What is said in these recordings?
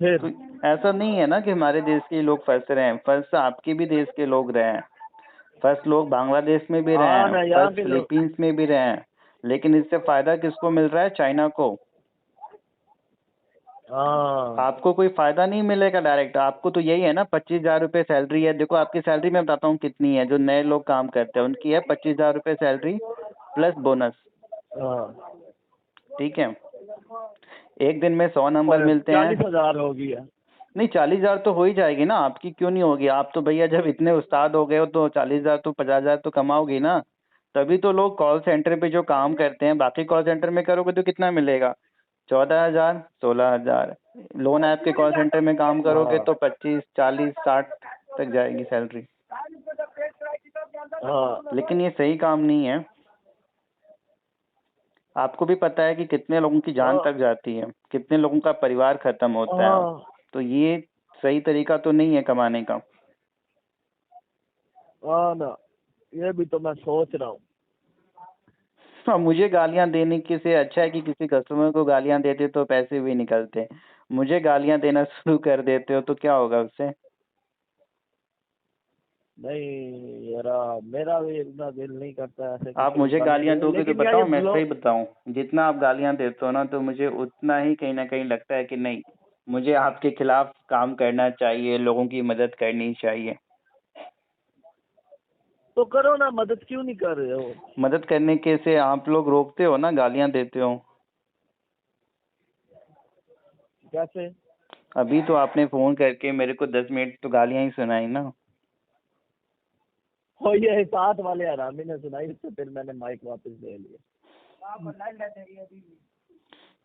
फिर तो ऐसा नहीं है ना कि हमारे देश के लोग फंस रहे हैं, फंस आपके भी देश के लोग रहे हैं, फंस लोग बांग्लादेश में भी रहे हाँ हैं, ना, यहाँ फंस के लोग। फिलीपींस में भी रहे हैं, लेकिन इससे फायदा किसको मिल रहा है? चाइना को। हाँ आपको कोई फायदा नहीं मिलेगा डायरेक्ट, आपको तो यही है ना, 25,000 रुपये सैलरी है। देखो आपकी सैलरी मैं बताता हूँ कितनी है, जो नए लोग काम करते हैं उनकी है 25,000 रुपये सैलरी प्लस बोनस। हाँ, ठीक है, एक दिन में 100 नंबर पर मिलते हैं। 40,000 हो गया। नहीं 40,000 तो हो ही जाएगी ना आपकी, क्यों नहीं होगी? आप तो भैया जब इतने उस्ताद हो गए हो तो 40,000 तो 50,000 तो कमाओगी ना। तभी तो लोग कॉल सेंटर पे जो काम करते हैं, बाकी कॉल सेंटर में करोगे तो कितना मिलेगा? 14,000, 16,000। लोन ऐप के कॉल सेंटर में काम करोगे हाँ तो 25, 40, 60 तक जाएगी सैलरी। हाँ लेकिन ये सही काम नहीं है। आपको भी पता है कि कितने लोगों की जान हाँ तक जाती है, कितने लोगों का परिवार खत्म होता है। हाँ तो ये सही तरीका तो नहीं है कमाने का। हाँ ना, ये भी तो मैं सोच रहा हूँ। हाँ, मुझे गालियां देने के से अच्छा है कि किसी कस्टमर को गालियां देते तो पैसे भी निकलते। मुझे गालियां देना शुरू कर देते हो तो क्या होगा उससे? नहीं यार, मेरा भी इतना दिल नहीं करता ऐसे आप किसी को मुझे गाली गालियां दे, दोगे तो लेकिन यार बताओ, ये मैं सही ब्लॉग। बताऊं, जितना आप गालियां देते हो ना तो मुझे उतना ही कहीं ना कहीं लगता है कि नहीं, मुझे आपके खिलाफ काम करना चाहिए, लोगों की मदद करनी चाहिए। तो करो ना, मदद क्यों नहीं कर रहे हो? मदद करने के से आप लोग रोकते हो ना, गालियां देते हो। कैसे? अभी तो आपने फोन करके मेरे को 10 मिनट तो गालियां ही सुनाई ना। और ये साथ वाले हरामी ने सुनाई, तो फिर मैंने माइक वापस ले लिया।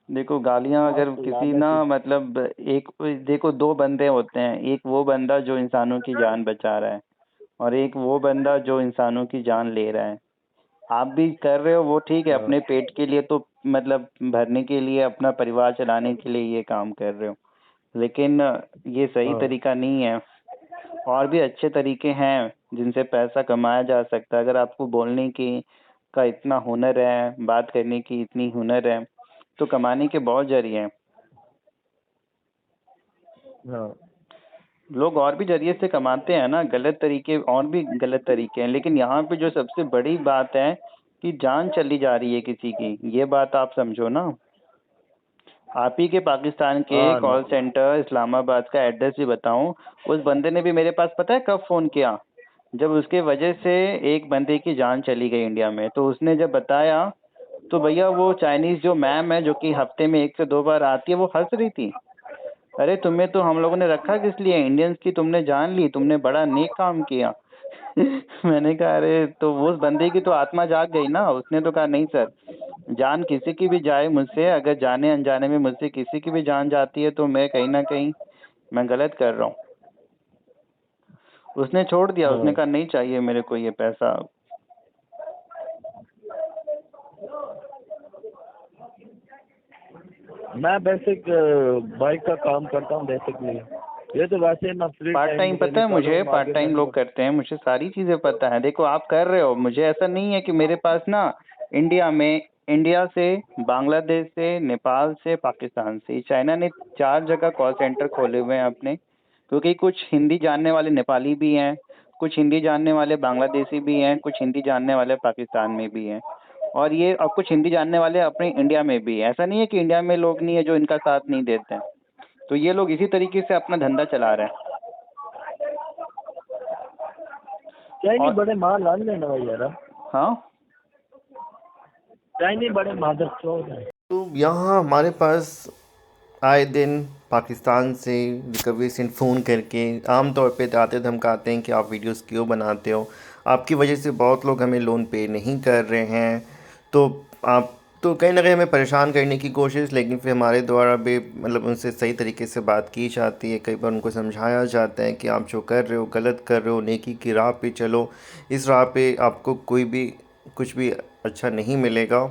देखो गालियां अगर आप किसी लानत ना ही। मतलब एक, देखो दो बंदे होते हैं, एक वो बंदा जो इंसानों की जान बचा रहा है और एक वो बंदा जो इंसानों की जान ले रहा है। आप भी कर रहे हो वो ठीक है, हाँ अपने पेट के लिए तो मतलब भरने के लिए, अपना परिवार चलाने के लिए ये काम कर रहे हो, लेकिन ये सही हाँ तरीका नहीं है। और भी अच्छे तरीके हैं जिनसे पैसा कमाया जा सकता है। अगर आपको बोलने की का इतना हुनर है, बात करने की इतनी हुनर है, तो कमाने के बहुत जरिए हैं। हाँ लोग और भी जरिए से कमाते हैं ना, गलत तरीके और भी गलत तरीके हैं, लेकिन यहाँ पे जो सबसे बड़ी बात है कि जान चली जा रही है किसी की, ये बात आप समझो ना। आप ही के पाकिस्तान के हाँ ना। कॉल सेंटर इस्लामाबाद का एड्रेस भी बताऊं, उस बंदे ने भी मेरे पास पता है कब फोन किया? जब उसके वजह से एक बंदे की जान चली गई इंडिया में, तो उसने जब बताया तो भैया वो चाइनीज जो मैम है जो कि हफ्ते में 1 से 2 बार आती है, वो हंस रही थी। अरे तुम्हें तो हम लोगों ने रखा किस लिए? इंडियंस की तुमने जान ली, तुमने बड़ा नेक काम किया। मैंने कहा अरे तो वो उस बंदे की तो आत्मा जाग गई ना, उसने तो कहा नहीं सर, जान किसी की भी जाए मुझसे, अगर जाने अनजाने में मुझसे किसी की भी जान जाती है तो मैं कहीं ना कहीं मैं गलत कर रहा हूँ। उसने छोड़ दिया, उसने हाँ, कहा नहीं चाहिए मेरे को ये पैसा। मैं बेसिक बाइक का काम करता हूँ बेसिकली। ये तो वैसे ना फ्री पार्ट टाइम टाइम मुझे पता है निकालो मुझे, पार्ट आगे टाइम बढ़ो। लोग करते हैं, मुझे सारी चीजें पता है। देखो आप कर रहे हो, मुझे ऐसा नहीं है कि मेरे पास ना इंडिया में, इंडिया से, बांग्लादेश से, नेपाल से, पाकिस्तान से, चाइना ने 4 जगह कॉल सेंटर खोले हुए हैं अपने, क्योंकि कुछ हिंदी जानने वाले नेपाली भी हैं, कुछ हिंदी जानने वाले बांग्लादेशी भी हैं, कुछ हिंदी जानने वाले पाकिस्तान में भी हैं, और ये और कुछ हिंदी जानने वाले अपने इंडिया में भी हैं। ऐसा नहीं है कि इंडिया में लोग नहीं है जो इनका साथ नहीं देते हैं। तो ये लोग इसी तरीके से अपना धंधा चला रहे हैं। चाइनी और बड़े माल लान लेना भाई यार। हाँ, चाइनी बड़े मादर चोर है। तो यहाँ हमारे पास आए दिन पाकिस्तान से रिकवरी से फ़ोन करके आम तौर पे आते धमकाते हैं कि आप वीडियोस क्यों बनाते हो, आपकी वजह से बहुत लोग हमें लोन पे नहीं कर रहे हैं। तो आप तो कहीं ना कहीं हमें परेशान करने की कोशिश, लेकिन फिर हमारे द्वारा भी मतलब उनसे सही तरीके से बात की जाती है। कई बार उनको समझाया जाता है कि आप जो कर रहे हो गलत कर रहे हो, नेकी की राह पे चलो, इस राह पे आपको कोई भी कुछ भी अच्छा नहीं मिलेगा।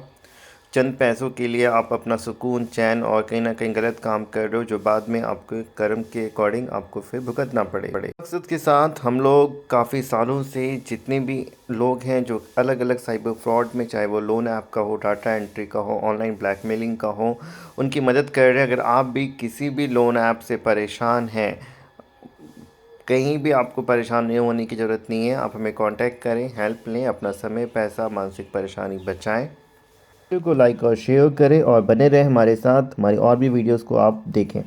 चंद पैसों के लिए आप अपना सुकून, चैन और कहीं ना कहीं गलत काम कर रहे हो, जो बाद में आपके कर्म के अकॉर्डिंग आपको फिर भुगतना पड़े। मकसद के साथ हम लोग काफ़ी सालों से जितने भी लोग हैं जो अलग अलग साइबर फ्रॉड में, चाहे वो लोन ऐप का हो, डाटा एंट्री का हो, ऑनलाइन ब्लैकमेलिंग का हो, उनकी मदद कर रहे हैं। अगर आप भी किसी भी लोन ऐप से परेशान हैं, कहीं भी आपको परेशान नहीं होने की ज़रूरत नहीं है। आप हमें कांटेक्ट करें, हेल्प लें, अपना समय, पैसा, मानसिक परेशानी बचाएं। वीडियो को लाइक और शेयर करें और बने रहें हमारे साथ। हमारी और भी वीडियोस को आप देखें।